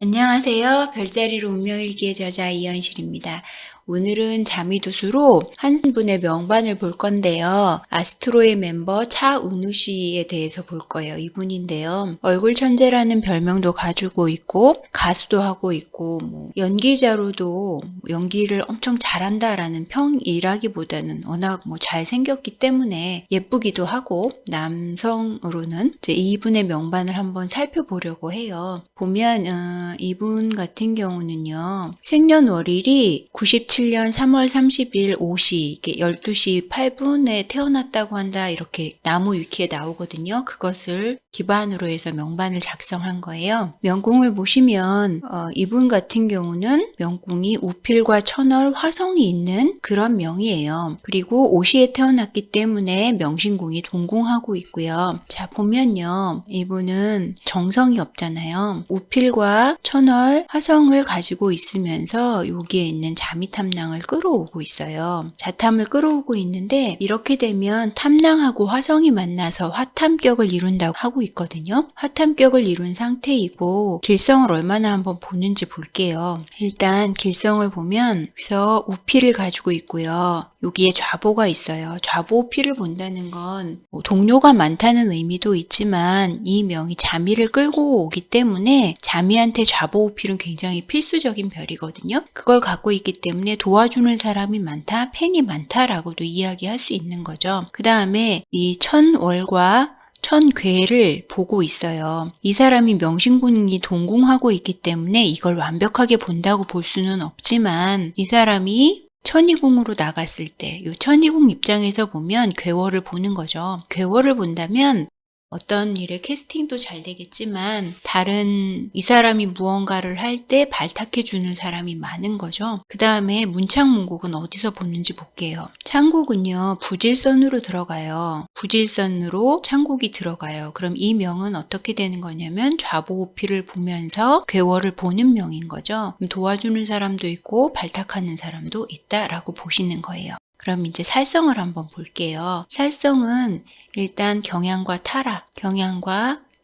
안녕하세요. 별자리로 운명일기의 저자 이현실입니다. 오늘은 자미두수로 한 분의 명반을 볼 건데요. 아스트로의 멤버 차은우 씨에 대해서 볼 거예요. 이분인데요. 얼굴 천재라는 별명도 가지고 있고 가수도 하고 있고 연기자로도 연기를 엄청 잘한다라는 평이라기보다는 워낙 잘생겼기 때문에 예쁘기도 하고 남성으로는 이제 이분의 명반을 한번 살펴보려고 해요. 보면 이분 같은 경우는요. 생년월일이 97년 3월 30일 오시 12시 8분에 태어났다고 한다 이렇게 나무 위키에 나오거든요. 그것을 기반으로 해서 명반을 작성한 거예요. 명궁을 보시면 이분 같은 경우는 명궁이 우필과 천월, 화성이 있는 그런 명이에요. 그리고 오시에 태어났기 때문에 명신궁이 동궁하고 있고요. 자 보면요. 이분은 정성이 없잖아요. 우필과 천월, 화성을 가지고 있으면서 여기에 있는 자미탐랑을 끌어오고 있어요. 자탐을 끌어오고 있는데 이렇게 되면 탐랑하고 화성이 만나서 화탐격을 이룬다고 하고 있거든요. 화탐격을 이룬 상태이고 길성을 얼마나 한번 보는지 볼게요. 일단 길성을 보면 여기서 우필을 가지고 있고요. 여기에 좌보가 있어요. 좌보필을 본다는 건 동료가 많다는 의미도 있지만 이 명이 자미를 끌고 오기 때문에 자미한테 좌보필은 굉장히 필수적인 별이거든요. 그걸 갖고 있기 때문에 도와주는 사람이 많다, 팬이 많다라고도 이야기할 수 있는 거죠. 그 다음에 이 천월과 천괴를 보고 있어요. 이 사람이 명신궁이 동궁하고 있기 때문에 이걸 완벽하게 본다고 볼 수는 없지만 이 사람이 천이궁으로 나갔을 때 이 천이궁 입장에서 보면 괴월을 보는 거죠. 괴월을 본다면 어떤 일에 캐스팅도 잘 되겠지만 다른 이 사람이 무언가를 할 때 발탁해 주는 사람이 많은 거죠. 그 다음에 문창문국은 어디서 보는지 볼게요. 창국은요 부질선으로 들어가요. 부질선으로 창국이 들어가요. 그럼 이 명은 어떻게 되는 거냐면 좌보오피를 보면서 괴월을 보는 명인 거죠. 도와주는 사람도 있고 발탁하는 사람도 있다라고 보시는 거예요. 그럼 이제 살성을 한번 볼게요. 살성은 일단 경향과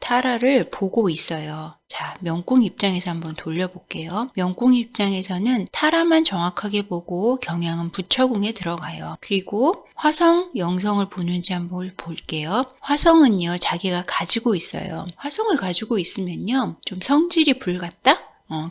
타라를 보고 있어요. 자, 명궁 입장에서 한번 돌려볼게요. 명궁 입장에서는 타라만 정확하게 보고 경향은 부처궁에 들어가요. 그리고 화성, 영성을 보는지 한번 볼게요. 화성은요, 자기가 가지고 있어요. 화성을 가지고 있으면요, 좀 성질이 불같다?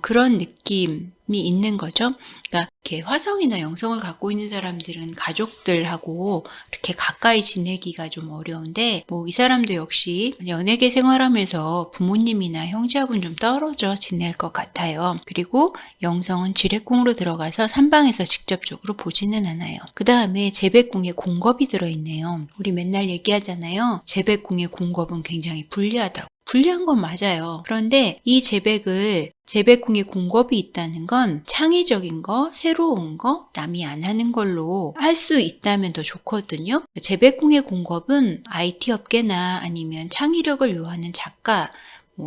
그런 느낌이 있는 거죠. 그러니까 이렇게 화성이나 영성을 갖고 있는 사람들은 가족들하고 이렇게 가까이 지내기가 좀 어려운데 이 사람도 역시 연예계 생활하면서 부모님이나 형제하고는 좀 떨어져 지낼 것 같아요. 그리고 영성은 지뢰궁으로 들어가서 삼방에서 직접적으로 보지는 않아요. 그 다음에 재백궁에 공겁이 들어있네요. 우리 맨날 얘기하잖아요. 재백궁의 공겁은 굉장히 불리하다고. 불리한 건 맞아요. 그런데 이 재백궁에 공겁이 있다는 건 창의적인 거, 새로운 거, 남이 안 하는 걸로 할 수 있다면 더 좋거든요. 재백궁의 공겁은 IT 업계나 아니면 창의력을 요하는 작가,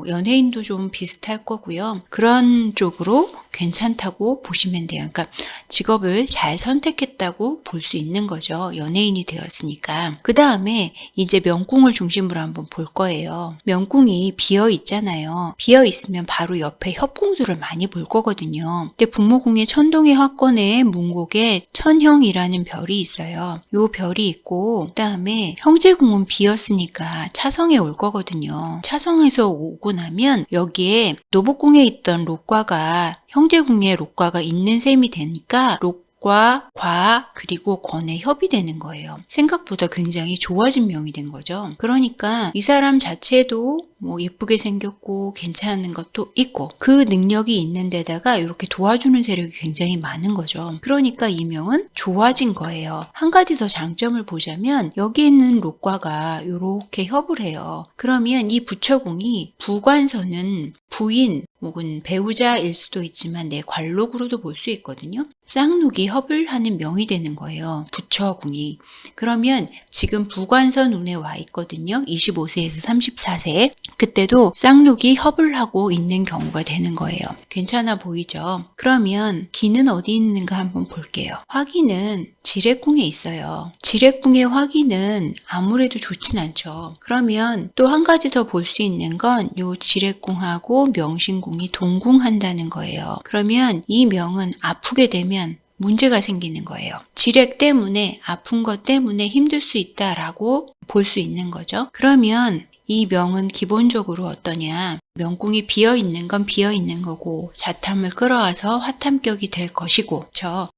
연예인도 좀 비슷할 거고요. 그런 쪽으로 괜찮다고 보시면 돼요. 그러니까 직업을 잘 선택했다고 볼 수 있는 거죠. 연예인이 되었으니까. 그 다음에 이제 명궁을 중심으로 한번 볼 거예요. 명궁이 비어 있잖아요. 비어 있으면 바로 옆에 협궁들을 많이 볼 거거든요. 근데 분모궁의 천동의 화권에 문곡에 천형이라는 별이 있어요. 요 별이 있고 그 다음에 형제궁은 비었으니까 차성에 올 거거든요. 차성에서 오고 나면 여기에 노복궁에 있던 록과가 형제궁에 록과가 있는 셈이 되니까 록과 과 그리고 권의 협이 되는 거예요. 생각보다 굉장히 좋아진 명이 된 거죠. 그러니까 이 사람 자체도 예쁘게 생겼고 괜찮은 것도 있고 그 능력이 있는 데다가 이렇게 도와주는 세력이 굉장히 많은 거죠. 그러니까 이 명은 좋아진 거예요. 한 가지 더 장점을 보자면 여기 있는 록과가 이렇게 협을 해요. 그러면 이 부처궁이 부관서는 부인 혹은 배우자일 수도 있지만 내 관록으로도 볼 수 있거든요. 쌍록이 협을 하는 명이 되는 거예요. 부처궁이. 그러면 지금 부관서 눈에 와 있거든요. 25세에서 34세. 그때도 쌍록이 협을 하고 있는 경우가 되는 거예요. 괜찮아 보이죠? 그러면 기는 어디 있는가 한번 볼게요. 화기는 지뢰궁에 있어요. 지뢰궁의 화기는 아무래도 좋진 않죠. 그러면 또 한 가지 더 볼 수 있는 건 요 지뢰궁하고 명신궁이 동궁한다는 거예요. 그러면 이 명은 아프게 되면 문제가 생기는 거예요. 지뢰 때문에 아픈 것 때문에 힘들 수 있다라고 볼 수 있는 거죠. 그러면 이 명은 기본적으로 어떠냐? 명궁이 비어있는 건 비어있는 거고 자탐을 끌어와서 화탐격이 될 것이고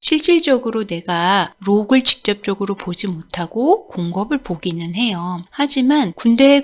실질적으로 내가 록을 직접적으로 보지 못하고 공겁을 보기는 해요. 하지만 군데에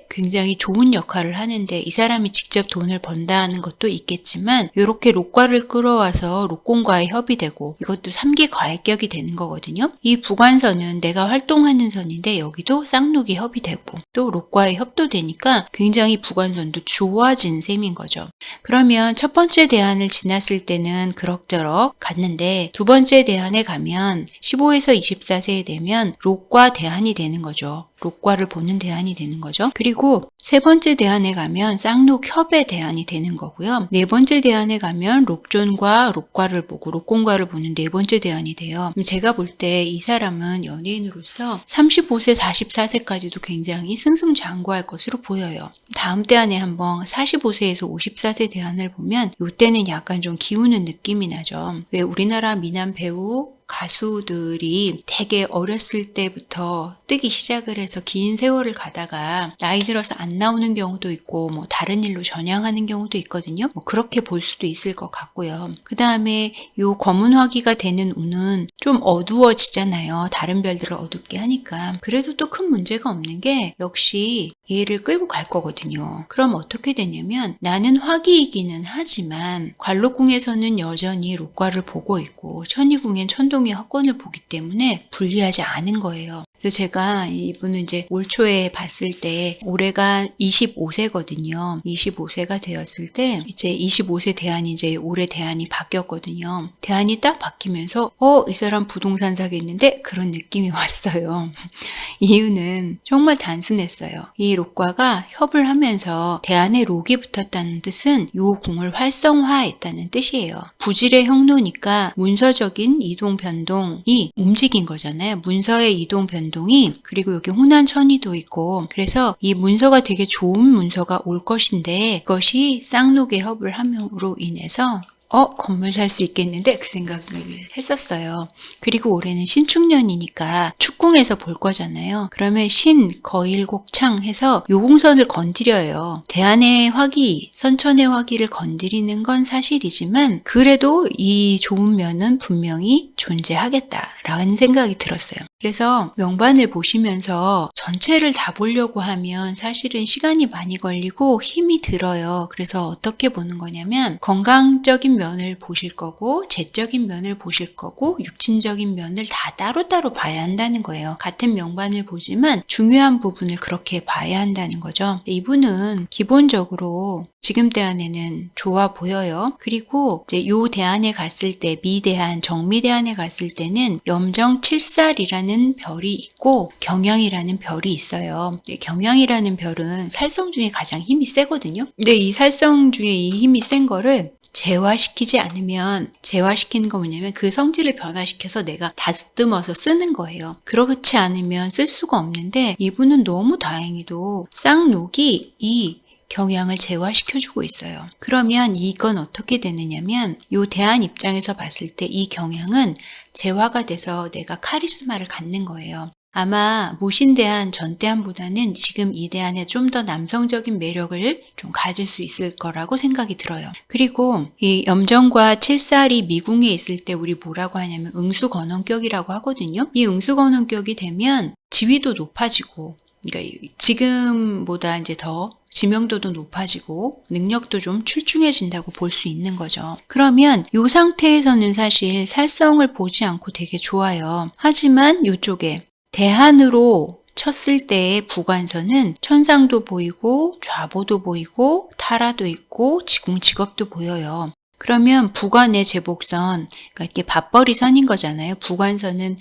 굉장히 좋은 역할을 하는데 이 사람이 직접 돈을 번다는 것도 있겠지만 이렇게 록과를 끌어와서 록공과의 협이 되고 이것도 3기 과액격이 되는 거거든요. 이 부관선은 내가 활동하는 선인데 여기도 쌍록이 협이 되고 또 록과의 협도 되니까 굉장히 부관선도 좋아진 셈인 거죠. 그러면 첫 번째 대안을 지났을 때는 그럭저럭 갔는데 두 번째 대안에 가면 15에서 24세에 되면 록과 대안이 되는 거죠. 록과를 보는 대안이 되는 거죠. 그리고 세 번째 대안에 가면 쌍록협의 대안이 되는 거고요. 네 번째 대안에 가면 록존과 록과를 보고 록공과를 보는 네 번째 대안이 돼요. 제가 볼 때 이 사람은 연예인으로서 35세, 44세까지도 굉장히 승승장구할 것으로 보여요. 다음 대안에 한번 45세에서 54세 대안을 보면 이때는 약간 좀 기우는 느낌이 나죠. 왜 우리나라 미남 배우 가수들이 되게 어렸을 때부터 뜨기 시작을 해서 긴 세월을 가다가 나이 들어서 안 나오는 경우도 있고 뭐 다른 일로 전향하는 경우도 있거든요. 뭐 그렇게 볼 수도 있을 것 같고요. 그 다음에 요 검은 화기가 되는 운은 좀 어두워지잖아요. 다른 별들을 어둡게 하니까. 그래도 또 큰 문제가 없는 게 역시 얘를 끌고 갈 거거든요. 그럼 어떻게 되냐면 나는 화기이기는 하지만 관록궁에서는 여전히 록과를 보고 있고 천희궁엔 천동의 화권을 보기 때문에 불리하지 않은 거예요. 그래서 제가 이분은 이제 올 초에 봤을 때 올해가 25세거든요. 25세가 되었을 때 이제 25세 대안이 이제 올해 대안이 바뀌었거든요. 대안이 딱 바뀌면서 이 사람 부동산 사겠는데 그런 느낌이 왔어요. 이유는 정말 단순했어요. 이 록과가 협을 하면서 대안에 록이 붙었다는 뜻은 요 궁을 활성화했다는 뜻이에요. 부질의 형로니까 문서적인 이동 변동이 움직인 거잖아요. 문서의 이동 변동이 그리고 여기 호난 천이도 있고 그래서 이 문서가 되게 좋은 문서가 올 것인데 그것이 쌍록의 협을 함으로 인해서 건물 살 수 있겠는데 그 생각을 했었어요. 그리고 올해는 신축년이니까 축궁에서 볼 거잖아요. 그러면 신, 거일곡창 해서 요궁선을 건드려요. 대안의 화기, 선천의 화기를 건드리는 건 사실이지만 그래도 이 좋은 면은 분명히 존재하겠다라는 생각이 들었어요. 그래서 명반을 보시면서 전체를 다 보려고 하면 사실은 시간이 많이 걸리고 힘이 들어요. 그래서 어떻게 보는 거냐면 건강적인 면을 보실 거고 재적인 면을 보실 거고 육친적인 면을 다 따로따로 봐야 한다는 거예요. 같은 명반을 보지만 중요한 부분을 그렇게 봐야 한다는 거죠. 이분은 기본적으로 지금 대안에는 좋아 보여요. 그리고 이제 요 대안에 갔을 때 미대안, 정미대안에 갔을 때는 염정 7살이라는 별이 있고 경향이라는 별이 있어요. 경향이라는 별은 살성 중에 가장 힘이 세거든요. 근데 이 살성 중에 이 힘이 센 거를 재화시키지 않으면 재화시키는 거 뭐냐면 그 성질을 변화시켜서 내가 다듬어서 쓰는 거예요. 그렇지 않으면 쓸 수가 없는데 이분은 너무 다행히도 쌍록이 이 경향을 재화시켜주고 있어요. 그러면 이건 어떻게 되느냐면 이 대안 입장에서 봤을 때 이 경향은 재화가 돼서 내가 카리스마를 갖는 거예요. 아마 무신대안, 전대안보다는 지금 이 대안에 좀 더 남성적인 매력을 좀 가질 수 있을 거라고 생각이 들어요. 그리고 이 염정과 칠살이 미궁에 있을 때 우리 뭐라고 하냐면 응수건원격이라고 하거든요. 이 응수건원격이 되면 지위도 높아지고 그러니까 지금보다 이제 더 지명도도 높아지고 능력도 좀 출중해진다고 볼 수 있는 거죠. 그러면 이 상태에서는 사실 살성을 보지 않고 되게 좋아요. 하지만 이쪽에 대한으로 쳤을 때의 부관선은 천상도 보이고 좌보도 보이고 타라도 있고 지공직업도 보여요. 그러면 부관의 제복선, 그러니까 이게 밥벌이 선인 거잖아요. 부관선은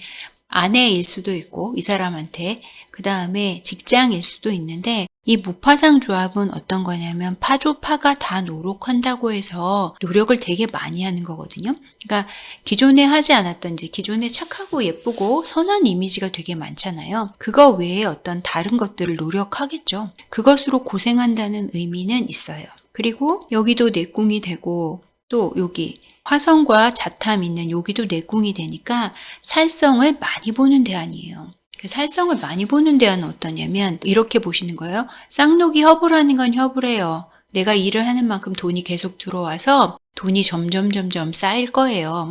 아내일 수도 있고 이 사람한테, 그 다음에 직장일 수도 있는데, 이 무파상 조합은 어떤 거냐면 파조파가 다 노력한다고 해서 노력을 되게 많이 하는 거거든요. 그러니까 기존에 하지 않았던, 이제 기존에 착하고 예쁘고 선한 이미지가 되게 많잖아요. 그거 외에 어떤 다른 것들을 노력하겠죠. 그것으로 고생한다는 의미는 있어요. 그리고 여기도 내궁이 되고, 또 여기 화성과 자탐 있는 여기도 내궁이 되니까 살성을 많이 보는 대안이에요. 살성을 많이 보는 대안은 어떠냐면 이렇게 보시는 거예요. 쌍록이 협을 건 협을해요. 내가 일을 하는 만큼 돈이 계속 들어와서 돈이 점점 쌓일 거예요.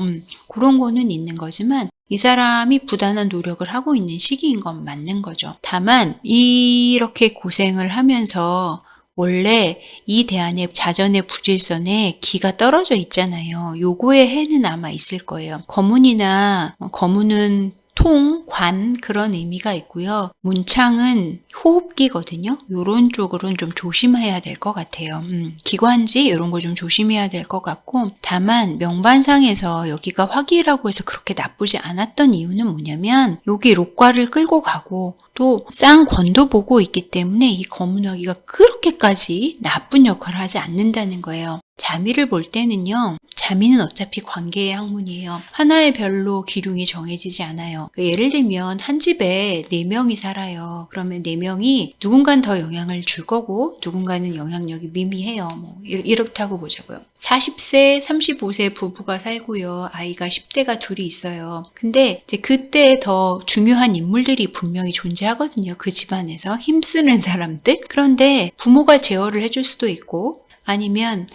그런 거는 있는 거지만 이 사람이 부단한 노력을 하고 있는 시기인 건 맞는 거죠. 다만 이렇게 고생을 하면서 원래 이 대안의 자전의 부질선에 기가 떨어져 있잖아요. 요거의 해는 아마 있을 거예요. 거문은 통, 관 그런 의미가 있고요. 문창은 호흡기거든요. 요런 쪽으로는 좀 조심해야 될 것 같아요. 기관지 이런 거 좀 조심해야 될 것 같고, 다만 명반상에서 여기가 화기라고 해서 그렇게 나쁘지 않았던 이유는 뭐냐면 여기 록과를 끌고 가고 또 쌍권도 보고 있기 때문에 이 거문화기가 그렇게까지 나쁜 역할을 하지 않는다는 거예요. 자미를 볼 때는요, 자미는 어차피 관계의 학문이에요. 하나의 별로 기륭이 정해지지 않아요. 예를 들면 한 집에 4명이 살아요. 그러면 4명이 누군가는 더 영향을 줄 거고 누군가는 영향력이 미미해요. 이렇다고 보자고요. 40세, 35세 부부가 살고요. 아이가 10대가 둘이 있어요. 근데 이제 그때 더 중요한 인물들이 분명히 존재하거든요. 그 집안에서 힘쓰는 사람들. 그런데 부모가 제어를 해줄 수도 있고 아니면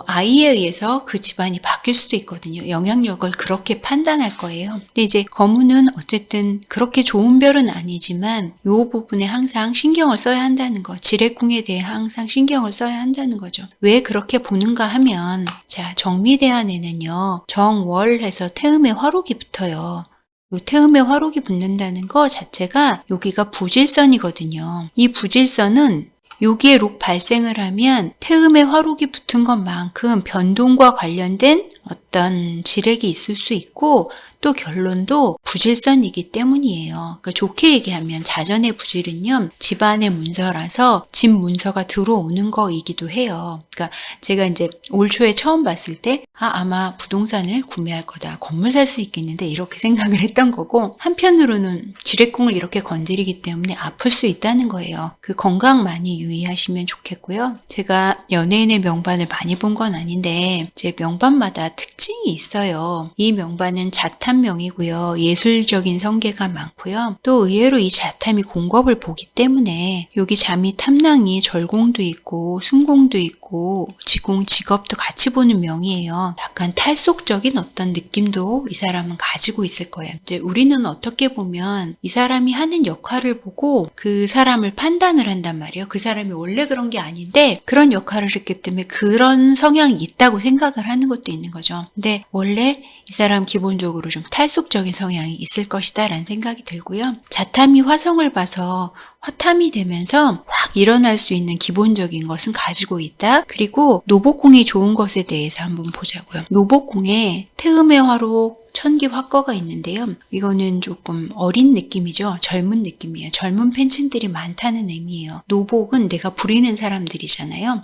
아이에 의해서 그 집안이 바뀔 수도 있거든요. 영향력을 그렇게 판단할 거예요. 근데 이제 거문은 어쨌든 그렇게 좋은 별은 아니지만 이 부분에 항상 신경을 써야 한다는 거. 지뢰궁에 대해 항상 신경을 써야 한다는 거죠. 왜 그렇게 보는가 하면, 자, 정미대안에는요, 정월해서 태음의 화록이 붙어요. 요 태음에 화록이 붙는다는 거 자체가 여기가 부질선이거든요. 이 부질선은 여기에 록 발생을 하면 태음에 화록이 붙은 것만큼 변동과 관련된 어떤 지렉이 있을 수 있고 또 결론도 부질선이기 때문이에요. 그러니까 좋게 얘기하면 자전의 부질은요, 집안의 문서라서 집 문서가 들어오는 거이기도 해요. 그러니까 제가 이제 올 초에 처음 봤을 때 아마 부동산을 구매할 거다. 건물 살 수 있겠는데 이렇게 생각을 했던 거고, 한편으로는 지뢰궁을 이렇게 건드리기 때문에 아플 수 있다는 거예요. 그 건강 많이 유의하시면 좋겠고요. 제가 연예인의 명반을 많이 본 건 아닌데 제 명반마다 특징이 있어요. 이 명반은 자탐명이고요. 예술적인 성계가 많고요. 또 의외로 이 자탐이 공겁을 보기 때문에 여기 자미 탐랑이 절공도 있고 순공도 있고 지공 직업도 같이 보는 명이에요. 약간 탈속적인 어떤 느낌도 이 사람은 가지고 있을 거예요. 이제 우리는 어떻게 보면 이 사람이 하는 역할을 보고 그 사람을 판단을 한단 말이에요. 그 사람이 원래 그런 게 아닌데 그런 역할을 했기 때문에 그런 성향이 있다고 생각을 하는 것도 있는 거죠. 근데 원래 이 사람 기본적으로 좀 탈속적인 성향이 있을 것이다 라는 생각이 들고요. 자탐이 화성을 봐서 화탐이 되면서 확 일어날 수 있는 기본적인 것은 가지고 있다. 그리고 노복궁이 좋은 것에 대해서 한번 보자고요. 노복궁에 태음의 화록, 천기 화거가 있는데요. 이거는 조금 어린 느낌이죠. 젊은 느낌이에요. 젊은 팬층들이 많다는 의미예요. 노복은 내가 부리는 사람들이잖아요.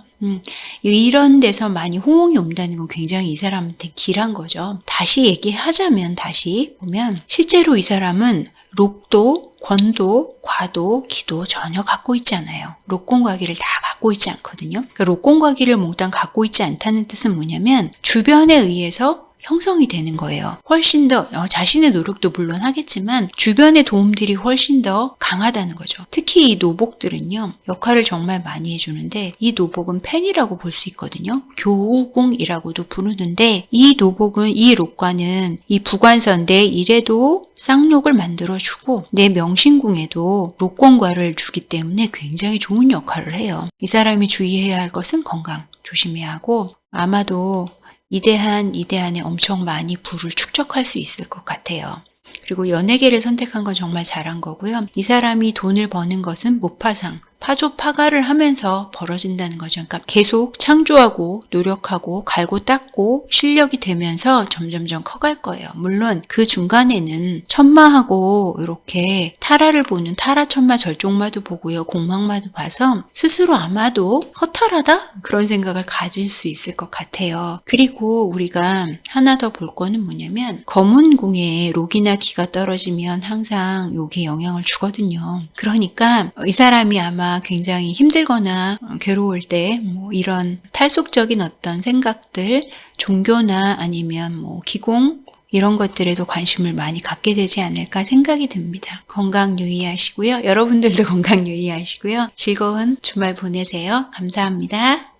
이런 데서 많이 호응이 온다는 건 굉장히 이 사람한테 길한 거죠. 다시 얘기하자면, 다시 보면 실제로 이 사람은 록도, 권도, 과도, 기도 전혀 갖고 있지 않아요. 록공과기를 다 갖고 있지 않거든요. 그러니까 록공과기를 몽땅 갖고 있지 않다는 뜻은 뭐냐면 주변에 의해서 형성이 되는 거예요. 훨씬 더 자신의 노력도 물론 하겠지만 주변의 도움들이 훨씬 더 강하다는 거죠. 특히 이 노복들은요, 역할을 정말 많이 해주는데 이 노복은 펜이라고 볼 수 있거든요. 교우궁이라고도 부르는데 이 노복은, 이 록과는 이 부관선 내 일에도 쌍록을 만들어주고 내 명신궁에도 록공과를 주기 때문에 굉장히 좋은 역할을 해요. 이 사람이 주의해야 할 것은 건강 조심해야 하고, 아마도 이대한에 엄청 많이 부를 축적할 수 있을 것 같아요. 그리고 연예계를 선택한 건 정말 잘한 거고요. 이 사람이 돈을 버는 것은 무파상, 파조파가를 하면서 벌어진다는 거죠. 그러니까 계속 창조하고 노력하고 갈고 닦고 실력이 되면서 점점점 커갈 거예요. 물론 그 중간에는 천마하고 이렇게 타라를 보는 타라천마 절종마도 보고요. 공망마도 봐서 스스로 아마도 허탈하다? 그런 생각을 가질 수 있을 것 같아요. 그리고 우리가 하나 더 볼 거는 뭐냐면 검은궁에 록이나 기가 떨어지면 항상 요게 영향을 주거든요. 그러니까 이 사람이 아마 굉장히 힘들거나 괴로울 때 뭐 이런 탈속적인 어떤 생각들, 종교나 아니면 뭐 기공 이런 것들에도 관심을 많이 갖게 되지 않을까 생각이 듭니다. 건강 유의하시고요. 여러분들도 건강 유의하시고요. 즐거운 주말 보내세요. 감사합니다.